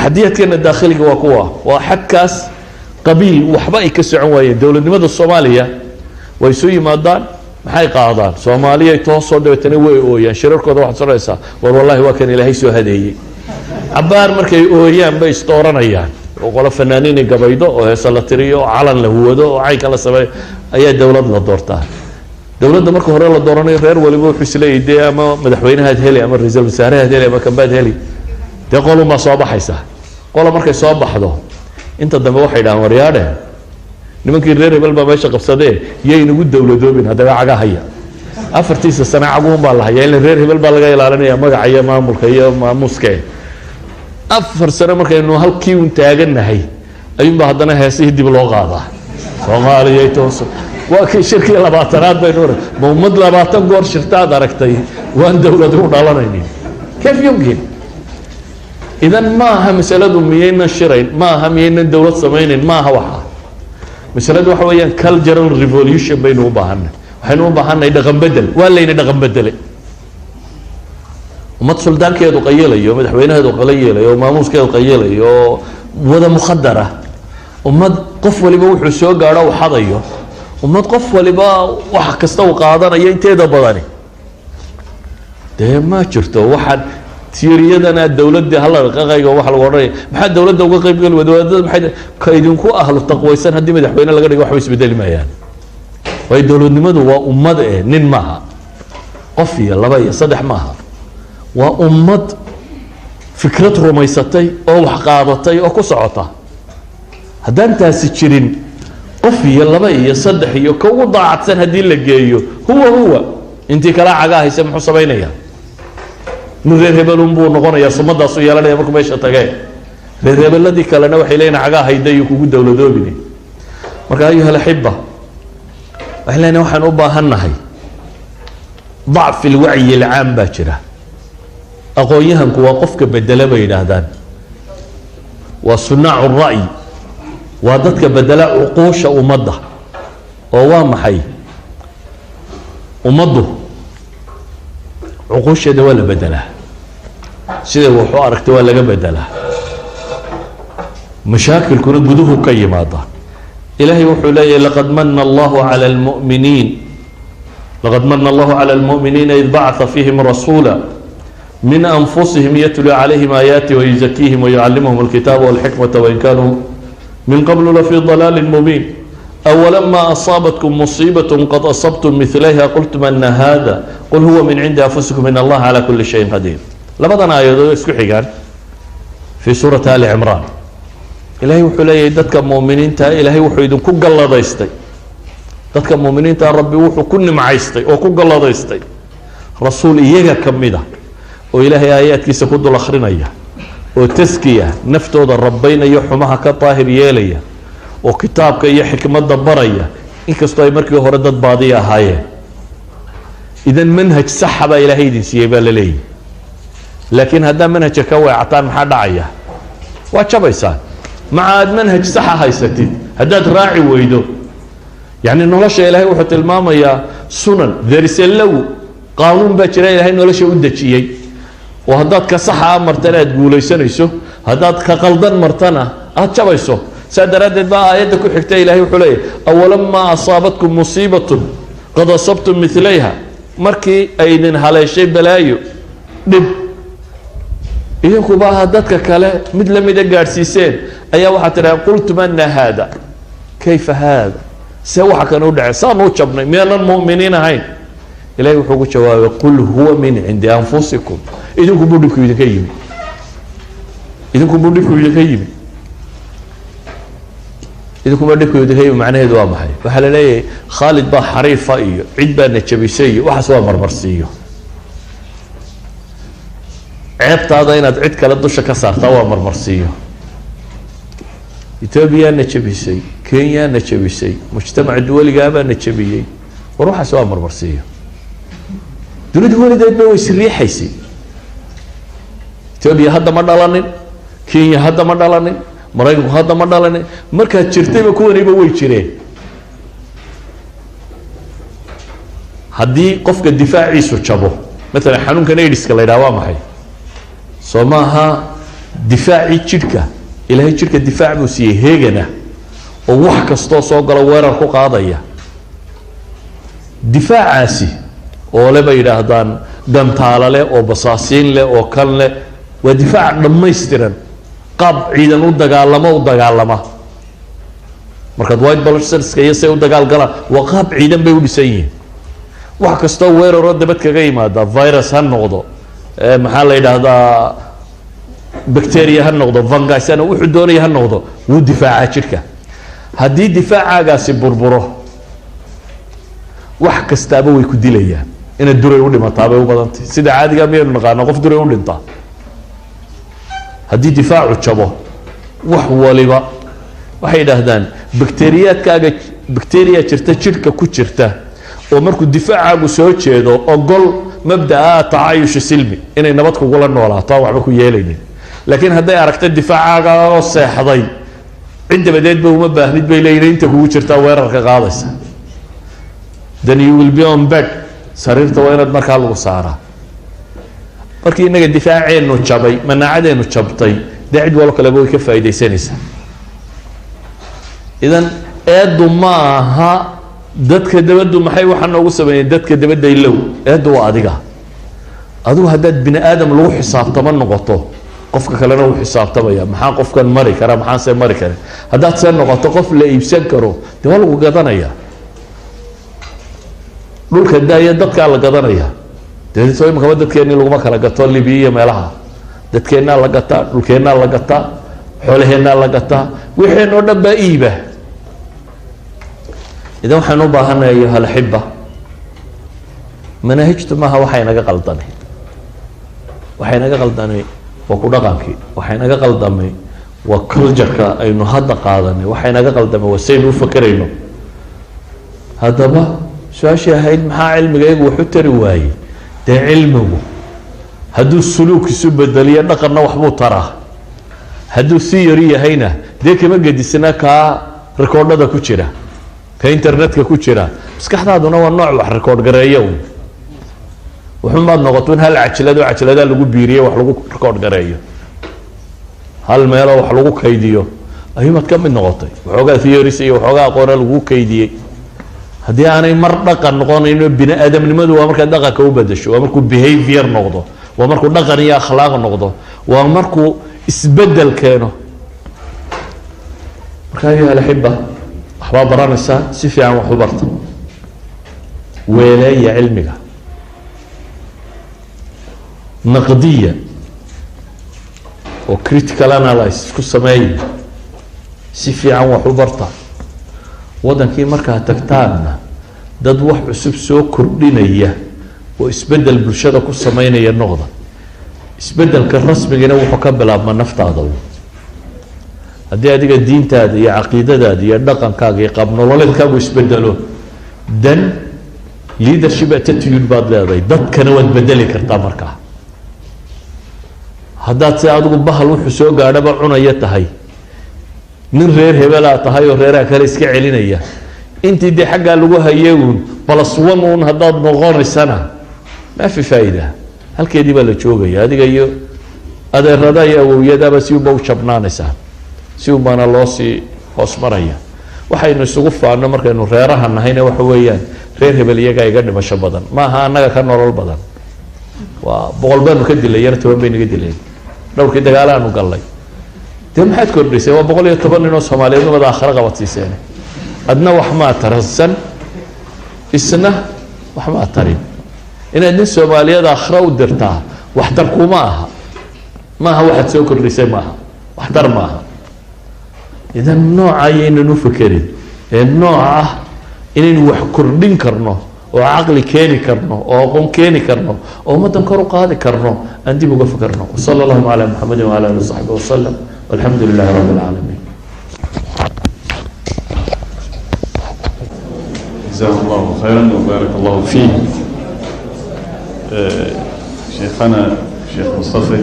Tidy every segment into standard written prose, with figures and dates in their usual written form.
تحديات كان الداخلي وقوة وحكاس قبيل وحبائي كسعوية دولة لماذا الصومالية ويسوي مادان maxay qaadaan Soomaaliya ay toosoo dhaweetana way ooyaan shirarkooda waxa sareysa war wallahi waa kan Ilaahay soo hadeeyay abaar markay ooyaan bay istooranayaan oo qolo fanaaniin gabaydo oo heesa la tiriyo calan la huwado oo ay kala sabay ayaa dawlad la doortaa dawladda marka hore la dooranayo reer waliba wuxuu isleeyahay ama madaxweynaha heli ama ra'iisul wasaaraha heli ama kambaad heli qolo ma soo baxaysa qolo markay soo baxdo inta dambe waxay dhahan waryaade nimankii reer hebel baa meesha qabsadeen yay nagu dawladoobin hadaba caga haya afartiisa sano caguun baa la hayaa in reer hebel baa laga ilaalinaya magaca iyo maamulka iyo maamuska afar sano markaynu halkii u taaganahay ayun baa hadana heesii dib loo qaadaa Soomaaliya toos waa kii shirkii 20aad bay noor muumad 20 goor shirtaad aragtay waan dawlad u dhalanaynin كيف يمكن idan ma aha masaladu miyayna shirayn ma aha miyayna dawlad sameeyeen ma aha waxa masaladu waxa weeyaan cultural revolution baynu u baahanay waxaynu u baahanay dhaqan bedel waa leeyna dhaqan bedel umad suldaankeedu qayelayo madaxweynaheedu qayelayo maamuuskeedu qayelayo wada mukhadara umad qof waliba wuxuu soo gaaro oo xadayo umad qof waliba wax kasta uu qaadanayo inteeda badani ma jirto waxaan تيريدنا الدولة دي هلا رقاقي وواحد الوري محد دولة ده وقاقي بيقول ودولة محد كايدين كو أهل التقوى سنة هدي مدحوينا لقى رجوا حويس بدل ما يعني وهي الدولة نمدو وأمد نين معها قفية لبي صدح معها وأمد فكرة رميستي أو حقارتي أو كسعتها هذا أنت سكرين قفية لبي صدح يكو ضاعت سنة هدي اللي جايو هو أنت كلا عجاه يسمحوا صبينيها نريد هبلون بو نقول يا صمد أصويا لنا يمرك ماشي تجاه نريد هبل الذي كلنا وحيلين عجاه هيدا يكون دولة دوبني مرك أيها الأحبة إحنا نوحن أبا هنهي ضعف الوعي العام باكرة أقويها كواقفك بدلا بين هذان وصناع الرأي وادتك بدلا عقوش ومضة ووام حي ومضه عقوش ده ولا بدله سيده وحو أركت ولا بدله مشاكل كنا بدوه كي ماضى إلهي وحو لي لقد من الله على المؤمنين لقد من الله على المؤمنين إذ بعث فيهم رسولا من أنفسهم يتلو عليهم آياته ويزكيهم ويعلمهم الكتاب والحكمة وإن كانوا من قبل لفي ضلال مبين أولما أصابتكم مصيبة قد أصبتم مثلها قلتم أن هذا قل هو من عند أنفسكم إن الله على كل شيء قدير لبضنا آيات اسكحيان في سورة آل عمران إلهي وحو لي دتك مؤمنين تا إلهي وحو يدن كو قل دايستي دتك مؤمنين تا ربي وحو كن معايستي أو كو قل دايستي رسول إيجا كميدا وإلهي آيات كيسا كدو الأخرين إياه وتزكية نفتو دا ربين يحمها كطاهر ياليا وكتابك يا حكمة دبرية إنك استوي مركي هردت باضية هاي إذا منهج سحب إلى هيدي سيبا للي لكن هذا منهج كوي عطان محاد عيا واتشبيسان مع منهج صحة هاي ستين هذا راعي ويدو يعني نولش إلهي وحط الماما يا سنن ذرس اللو قانون باشرين إلهي نولش ودتشيي وهذا كصحة مرتنا تقول يسنيسو هذا كقلدان مرتنا أتشبيسو سادرات بقى يدك حكتي إلهي وحليه أولما أصابتكم مصيبة قد أصبتم مثليها مركي أيدن على شيء بلايو دب إذنكو بقى هدتك كلا مثل مدى قارسيسين أيها واحد قلت من هذا كيف هذا سوى كانوا دعي صانوا تشبنا من المؤمنين هين إلهي وحكو شواب قل هو من عند أنفسكم إذنكو بدكو يدكيمي إذنكو بدكو يدكيمي إذا كنا بدكوا يدخلوا معناه دوا محي وحلا ليه خالد با حريف فايو عيد بان نتشبيسي وحسوا مرمرسيو عيبت هذا يناد عيد كلا دوشة كسر توا مرمرسيو إثيوبيا نتشبيسي كينيا نتشبيسي مجتمع الدولي قابا نتشبيي وروح حسوا مرمرسيو دول دولي ده يبقى يسري حيسي إثيوبيا هذا ما دالانين كينيا هذا ما دالانين maraykanku hadda ma dhalan marka jirtayba kuwaniba way jireen hadii qofka difaaciisu jabo mesela xanuunka AIDS-ka la yiraahdo waa maxay Soomaha difaaci jidhka ilaahay jidhka difaac buu siiyey heegana oo wax kastoo soo galo weerar ku qaadaya difaacaasi oo le bay yidhaahdaan gantaalo leh oo basaasiin leh oo kan leh waa difaac dhammaystiran qaab ciidan u dagaalama markaad white blood cellska iyo say u dagaalgalaan waa qaab ciidan bay u dhisan yihiin wax kastoo weeraroo dabad kaga yimaada virus ha noqdo maxaa la yidhaahdaa bacteria ha noqdo fungus ana wuxuu doonaya ha noqdo wuu difaacaa jidhka haddii difaacaagaasi burburo wax kastaaba way ku dilayaan ina duray u dhimataa bay u badantay sida caadiga miyaynu naqaano qof duray u dhintaa haddii difaacu jabo wax waliba waxay yidhaahdaan bacteriyaadkaaga bacteria jirta jidhka ku jirta oo markuu difaacaagu soo jeedo ogol mabda'a tacaayush silmi inay nabad kugula noolaato aan waxba ku yeelaynin laakiin hadday aragto difaacaaga oo seexday cid dabadeedba uma baahnid bay leeyihiin inta kugu jirtaa weerarka qaadaysa then you will be on bed sariirta waa inaad markaa lagu saaraa markii inaga difaaceenu jabay manaacadeenu jabtay dee cid walo kaleba way ka faa'iidaysanaysaa idan eedu ma aha dadka dabaddu maxay waxaa noogu sameeyeen dadka dabadda ilow eedu waa adigu haddaad bini aadam lagu xisaabtama noqoto qofka kalena uu xisaabtamaya maxaa qofkan mari kara maxaan see mari karin haddaad see noqoto qof la iibsan karo dee waa lagu gadanaya dhulka daaya dadkaa la gadanaya dee soo imikaba dadkeennii laguma kala gato libiya iyo meelaha dadkeennaa la gataa dhulkeennaa la gataa xoolaheennaa la gataa wixeen oo dhan baa iiba idan waxaan u baahanaya ayuha alaxiba manaahijtu maaha waxay naga qaldanay waa ku dhaqankii waxay naga qaldamay waa cultureka aynu hadda qaadanay waxay naga qaldamay waa saynu u fakerayno haddaba su-aashii ahayd maxaa cilmigaygu wax u tari waayey dee cilmigu hadduu suluuk isu bedeliyo dhaqanna waxbuu taraa hadduu si yari yahayna dee kama gedisna kaa rikoodhada ku jira ka internetka ku jira maskaxdaaduna waa nooc wax rikoodh gareeyo wuxumaad noqoto in hal cajiladaa lagu biiriyo wax lagu rikoodh gareeyo hal meeloo wax lagu kaydiyo ayuumaad ka mid noqotay waxoogaa theories iyo waxoogaa aqoona lagu kaydiyey haddii aanay mar dhaqan noqonayno bini aadamnimadu waa markaad dhaqanka u bedesho waa markuu behavior noqdo waa markuu dhaqan iyo akhlaaq noqdo waa markuu isbedel keeno marka ayuha alaxiba waxbaa baranaysaa si fiican wax u barta weeleeya cilmiga naqdiya oo critical analysis ku sameeya si fiican wax u barta waddankii markaa tagtaanna dad wax cusub soo kordhinaya oo isbedel bulshada ku sameynaya noqda isbedelka rasmigana wuxuu ka bilaabma naftaada haddii adiga diintaada iyo caqiidadaada iyo dhaqankaaga iyo qaab nololeedkaagu isbedelo dan leadership attitude baad leedahay dadkana waad bedeli kartaa markaa haddaad si adigu bahal wuxuu soo gaadhaba cunaya tahay nin reer hebelaa tahay oo reeraha kale iska celinaya intii dee xaggaa lagu hayay uun plus one uun haddaad noqonaysana maa fi faa'ida halkeedii baa la joogaya adiga iyo adeerada iyo awowyadaaba si unba u jabnaanaysaa si unbaana loo sii hoos maraya waxaynu isugu faano markaynu reeraha nahayna waxa weeyaan reer hebel iyagaa iga dhimasho badan maaha annaga ka nolol badan waa boqol baanu ka dilay yar 10 bay naga dileen dhowrkii dagaalaanu gallay dee maxaad kordhisay waa 110 nin oo Soomaaliyeed umada aakhira qabadsiiseen adna wax ma taransan isna wax ma tarin inaad nin Soomaaliyeed aakhira u dirtaa wax tar kuma aha maaha waxaad soo kordhisay maaha wax tar maaha idan nooca ayaynu fakerin ee nooca inaynu wax kordhin karno oo caqli keeni karno oo aqoon keeni karno oo ummadan kor u qaadi karno aan dib uga fakarno sallallahu ala muhammad wa ala alihi wa sahbihi wa sallam walhamdulillahi rabbil alamin جزاه الله خيرا وبارك الله فيه شيخنا شيخ مصطفى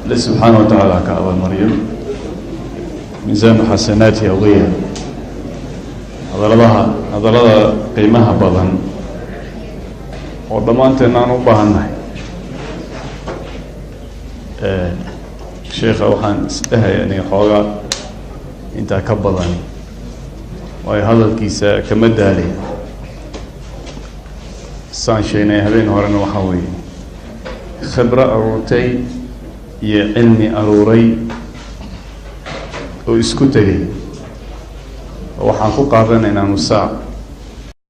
الله سبحانه وتعالى كأبا مريم ميزان حسناته أوغيا hadallada qiimaha badan oo dhammaanteen aan u baahannahay sheekha waxaan isdhahay aniga xoogaa intaa ka badan waayo hadalkiisa kama daalay saan sheegnay habeen horena waxaa weeye khibro aruurtay iyo cilmi aruuray oo isku tegay waxaan ku qaadanaynaa nusaac